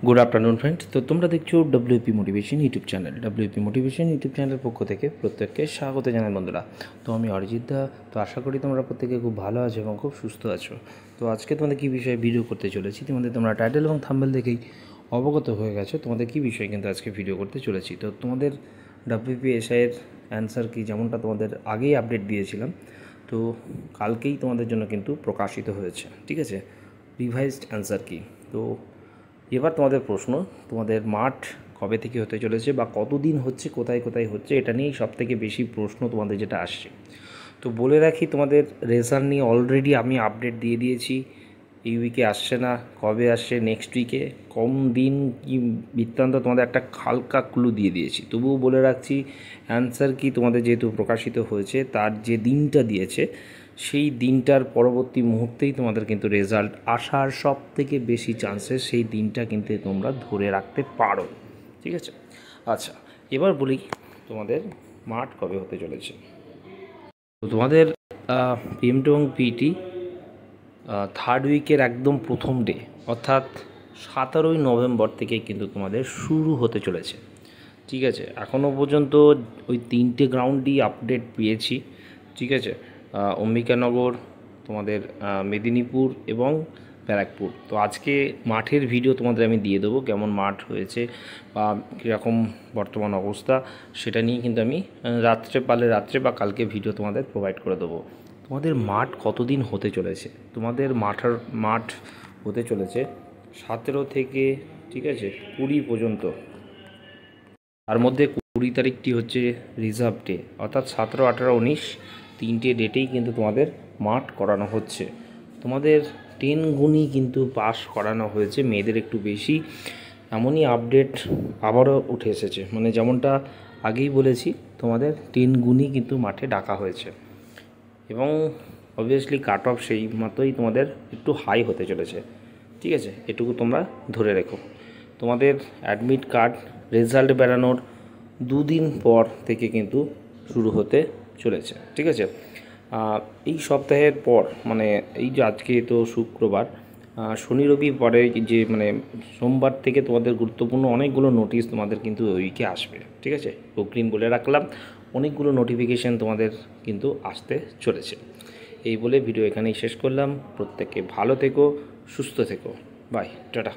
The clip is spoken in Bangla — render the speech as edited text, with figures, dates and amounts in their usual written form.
Good afternoon friends. তো তোমরা দেখছো WP motivation YouTube channel. WP motivation YouTube চ্যানেলের পক্ষ থেকে প্রত্যেককে স্বাগত জানাই বন্ধুরা। তো আমি অরিজিৎ দা। তো আশা করি তোমরা প্রত্যেকে খুব ভালো আছো এবং খুব সুস্থ আছো। তো আজকে তোমাদের কী বিষয়ে ভিডিও করতে চলেছি, তোমরা টাইটেল এবং থাম্বনেল দেখেই অবগত হয়ে গেছো তোমাদের কী বিষয়ে কিন্তু আজকে ভিডিও করতে চলেছি। তো তোমাদের ডব্লিউপি এসআইয়ের অ্যান্সার কি, যেমনটা তোমাদের আগেই আপডেট দিয়েছিলাম, তো কালকেই তোমাদের জন্য কিন্তু প্রকাশিত হয়েছে। ঠিক আছে, রিভাইজড অ্যান্সার কি। তো এবার তোমাদের প্রশ্ন, তোমাদের মাঠ কবে থেকে হতে চলেছে বা কতদিন হচ্ছে, কোথায় কোথায় হচ্ছে, এটা নিয়েই সবথেকে বেশি প্রশ্ন তোমাদের যেটা আসছে। তো বলে রাখি, তোমাদের রেজাল্ট নিয়ে অলরেডি আমি আপডেট দিয়ে দিয়েছি। এই উইকে আসছে না, কবে আসছে, নেক্সট উইকে, কম দিন কি বৃত্তান্ত তোমাদের একটা হালকা ক্লু দিয়ে দিয়েছি। তবুও বলে রাখছি, অ্যান্সার কি তোমাদের যেহেতু প্রকাশিত হয়েছে, তার যে দিনটা দিয়েছে সেই দিনটার পরবর্তী মুহূর্তেই তোমাদের কিন্তু রেজাল্ট আসার সব থেকে বেশি চান্সেস সেই দিনটা কিন্তু তোমরা ধরে রাখতে পারো। ঠিক আছে, আচ্ছা এবার বলি তোমাদের মাঠ কবে হতে চলেছে। তো তোমাদের পিএমটি এবং পিটি থার্ড উইকের একদম প্রথম ডে, অর্থাৎ 17ই নভেম্বর থেকে কিন্তু তোমাদের শুরু হতে চলেছে। ঠিক আছে, এখনও পর্যন্ত ওই 3টে গ্রাউন্ডই আপডেট পেয়েছি। ঠিক আছে, অম্বিকানগর, তোমাদের মেদিনীপুর এবং ব্যারাকপুর। তো আজকে মাঠের ভিডিও তোমাদের আমি দিয়ে দেবো, কেমন মাঠ হয়েছে বা কীরকম বর্তমান অবস্থা, সেটা নিয়ে কিন্তু আমি রাত্রে বা কালকে ভিডিও তোমাদের প্রোভাইড করে দেবো। তোমাদের মাঠ কতদিন হতে চলেছে, তোমাদের মাঠ হতে চলেছে 17 থেকে, ঠিক আছে, 20 পর্যন্ত। তার মধ্যে 20 তারিখটি হচ্ছে রিজার্ভ ডে, অর্থাৎ 17, 18, 19 তিনটে ডেটেই কিন্তু তোমাদের মাঠ করানো হচ্ছে। তোমাদের 10 গুণই কিন্তু পাস করানো হয়েছে, মেয়েদের একটু বেশি। এমনই আপডেট আবারও উঠে এসেছে, মানে যেমনটা আগেই বলেছি, তোমাদের 10 গুণই কিন্তু মাঠে ডাকা হয়েছে এবং অবভিয়াসলি কাট অফ সেই মতোই তোমাদের একটু হাই হতে চলেছে। ঠিক আছে, এটুকু তোমরা ধরে রেখো। তোমাদের অ্যাডমিট কার্ড রেজাল্ট বেরানোর 2 দিন পর থেকে কিন্তু শুরু হতে চলেছে। ঠিক আছে, এই সপ্তাহের পর, মানে এই যে আজকে তো শুক্রবার, শনি রবি পরে যে মানে সোমবার থেকে তোমাদের গুরুত্বপূর্ণ অনেকগুলো নোটিশ তোমাদের কিন্তু ওই উইকে আসবে। ঠিক আছে, অগ্রিম বলে রাখলাম, অনেকগুলো নোটিফিকেশান তোমাদের কিন্তু আসতে চলেছে। এই বলে ভিডিও এখানেই শেষ করলাম। প্রত্যেকে ভালো থেকো, সুস্থ থেকো, বাই, টাটা।